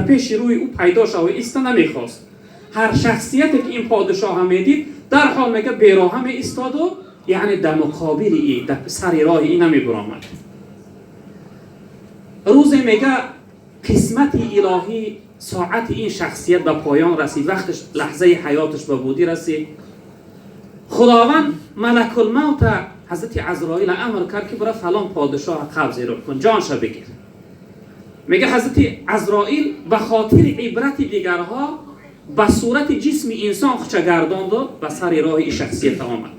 پیش روی او پیدا شد و ایستا نمیخواست. هر شخصیتی که این پادشاه هم میدید در حال میگه بیراه هم ایستاد و یعنی در مقابل ای در سر راه ای نمیبرامد. روزی میگه قسمت الهی ساعت این شخصیت به پایان رسید، وقتش لحظه حیاتش به بودی رسید. خداوند ملک الموت حضرت عزرائیل امر کرد که برای فلان پادشاه قبض رو کن، جانش بگیر. میگه حضرت عزرائیل به خاطر عبرت دیگرها به صورت جسم انسان خودش گرداند و به سر راه این شخصیت آمد.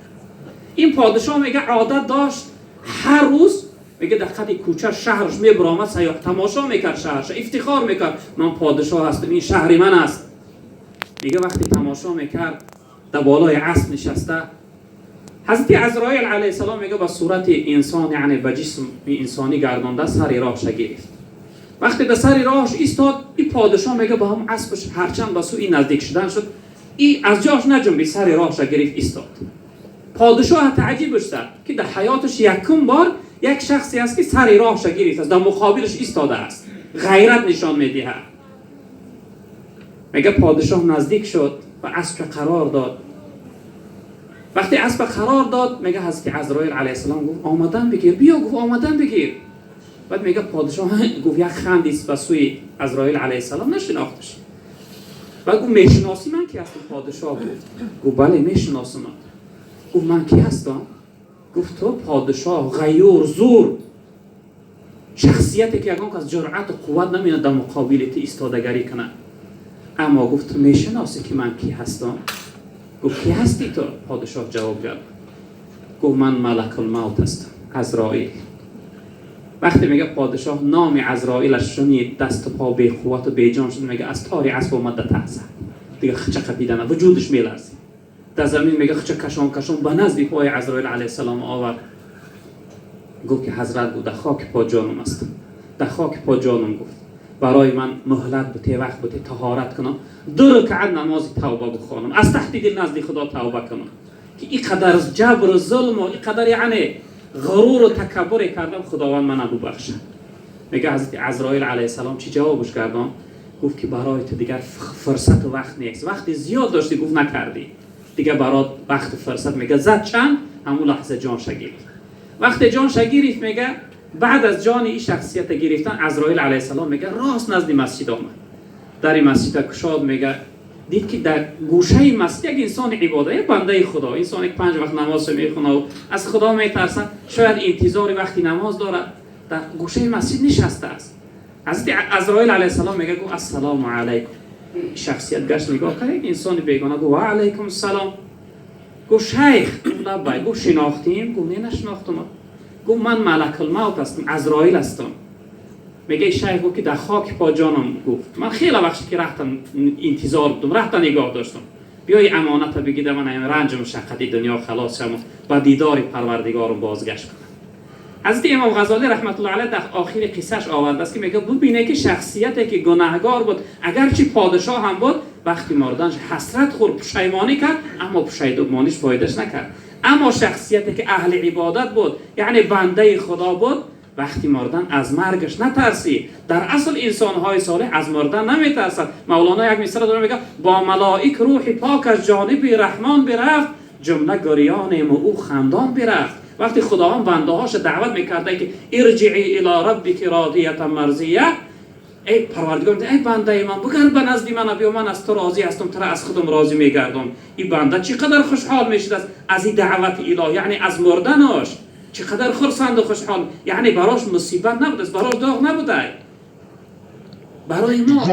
این پادشاه میگه عادت داشت هر روز میگه در قد کوچه شهرش میبرامد، سیاح تماشا میکرد، شهرش افتخار میکرد من پادشاه هستم، این شهر من است. میگه وقتی تماشا میکرد در بالای اسب نشسته، حضرت عزرائیل علیه السلام میگه به صورت انسان یعنی به جسم انسانی گردانده سر راهش گرفت. وقتی در سر راهش ایستاد، این پادشاه میگه با هم اسبش هرچند به سوی نزدیک شدن شد، این از جاش نجنبید، سر راهش گرفت ایستاد. پادشاه تعجبش کرد که در حیاتش یکم بار یک شخصی است که سر راهش گرفت است، در مقابلش ایستاده است، غیرت نشان میده. میگه پادشاه نزدیک شد و اسب قرار داد. وقتی اسب قرار داد میگه حضرت عزرائیل علیه السلام گفت آمدن بگیر، بیا. گفت آمدن بگیر. بعد میگه پادشاه گفت یک خندید به سوی عزرائیل علیه السلام، نشناختش. بعد گفت میشناسی من کی هستم؟ پادشاه گفت بله میشناسم. گفت من کی هستم؟ گفت تو پادشاه غیور زور، شخصیتی که یگان از جرأت و قوت نمیاد در مقابل تو ایستادگی کنه. اما گفت تو میشناسی که من کی هستم؟ گفت کی هستی تو؟ پادشاه جواب داد گفت من ملک الموت هستم، عزرائیل. وقتی میگه پادشاه نام عزرائیلش شنید، دست و پا بی قوت و بی جان شد، میگه از تاری اسب اومد در تعزه دیگه خچه قپیدن وجودش میلرزید. در زمین میگه خچه کشان به نزد پای عزرائیل علیه السلام آورد. گفت که حضرت بود در خاک پا جانم است، در خاک پا جانم. گفت برای من مهلت بده، وقت بده طهارت کنم، 2 رکعت نماز توبه بخوانم، از تحت دل نزد خدا توبه کنم که این قدر جبر و ظلم و این قدر یعنی غرور و تکبر کردم، خداوند من ببخشه. میگه حضرت عزرائیل علیه السلام چی جوابش کردم؟ گفت که برای تو دیگر فرصت و وقت نیست، وقتی زیاد داشتی گفت نکردی، دیگه برات وقت و فرصت. میگه زد چند، همون لحظه جان شگیرفت. وقتی جان شگیرفت میگه بعد از جان این شخصیت گرفتن، عزرائیل علیه السلام میگه راست نزد مسجد آمد. در مسجد کشاد، میگه دید که در گوشه مسجد یک انسان عباده، یک بنده خدا، انسانی که 5 وقت نماز میخونه و از خدا میترسه، شاید انتظار وقتی نماز داره، در گوشه مسجد نشسته است. حضرت عزرائیل علیه السلام میگه گفت السلام علیکم. شخصیت گشت نگاه کرد، انسان بیگانه، گفت و علیکم السلام. گفت شیخ؟ گفت لبیک. گفت شناختیم؟ گفت نه نشناختم. گفت من ملک الموت هستم، عزرائیل هستم. میگه شیخ گفت که در خاک پا جانم. گفت من خیلی وقتی که رفتم انتظار بودم، رفتم نگاه داشتم، بیای امانت بگیده من این رنج و مشقت دنیا خلاص شم و با دیدار پروردگارم بازگشت کنم. حضرت امام غزالی رحمت الله علیه در آخر قصهش آورده است که میگه ببینه که شخصیتی که گناهگار بود، اگرچه پادشاه هم بود، وقتی مردنش حسرت خورد، پشیمانی کرد، اما پشیمانیش فایدهش نکرد. اما شخصیتی که اهل عبادت بود، یعنی بنده خدا بود، وقتی مردن از مرگش نترسی. در اصل انسان‌های صالح از مردن نمیترسند. مولانا یک مثال داره، میگه با ملائک روح پاک از جانب رحمان برفت، جمله گریانیم و او خندان برفت. وقتی خداوند بنده هاش دعوت میکرده که ارجعی الی ربک راضیه مرضیه، ای پروردگار ای بنده من بگرد به نزد من، بیا من از تو راضی هستم، تو را از خودم راضی میگردم. این بنده چقدر خوشحال میشد از این دعوت الهی، یعنی از مردنش چقدر خرسند و خوشحال، یعنی براش مصیبت نبوده، براش داغ نبوده. برای ما